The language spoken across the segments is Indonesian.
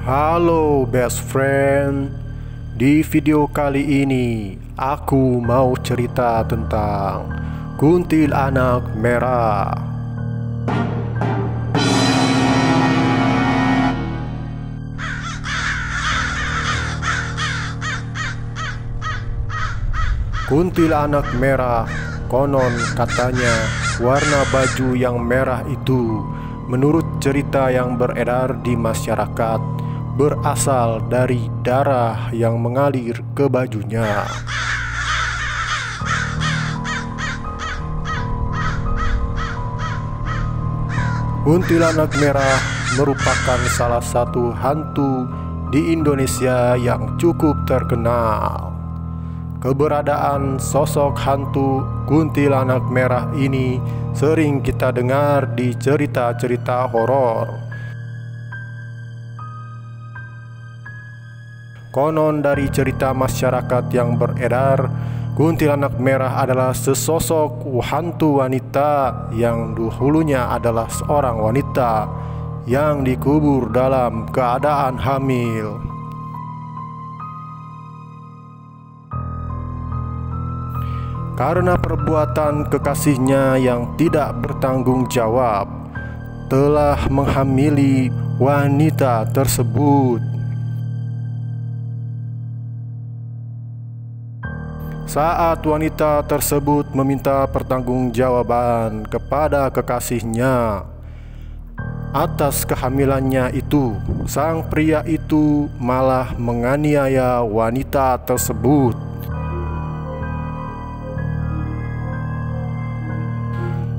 Halo best friend. Di video kali ini aku mau cerita tentang kuntilanak merah. Kuntilanak merah, konon katanya warna baju yang merah itu menurut cerita yang beredar di masyarakat berasal dari darah yang mengalir ke bajunya. Kuntilanak merah merupakan salah satu hantu di Indonesia yang cukup terkenal. Keberadaan sosok hantu kuntilanak merah ini sering kita dengar di cerita-cerita horor. Konon dari cerita masyarakat yang beredar, kuntilanak merah adalah sesosok hantu wanita yang dahulunya adalah seorang wanita yang dikubur dalam keadaan hamil. Karena perbuatan kekasihnya yang tidak bertanggung jawab, telah menghamili wanita tersebut. Saat wanita tersebut meminta pertanggungjawaban kepada kekasihnya atas kehamilannya itu, sang pria itu malah menganiaya wanita tersebut.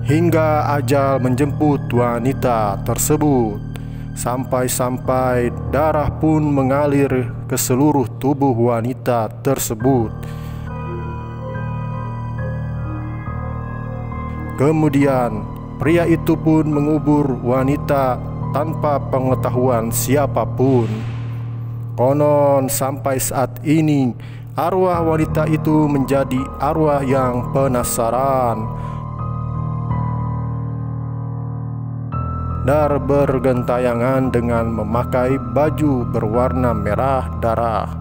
Hingga ajal menjemput wanita tersebut, sampai-sampai darah pun mengalir ke seluruh tubuh wanita tersebut. Kemudian pria itu pun mengubur wanita tanpa pengetahuan siapapun. Konon sampai saat ini arwah wanita itu menjadi arwah yang penasaran dan bergentayangan dengan memakai baju berwarna merah darah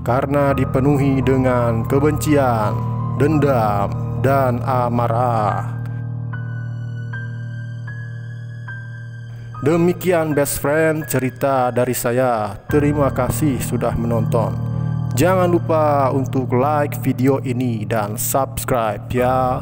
karena dipenuhi dengan kebencian, dendam, dan amarah. Demikian best friend cerita dari saya. Terima kasih sudah menonton. Jangan lupa untuk like video ini dan subscribe ya.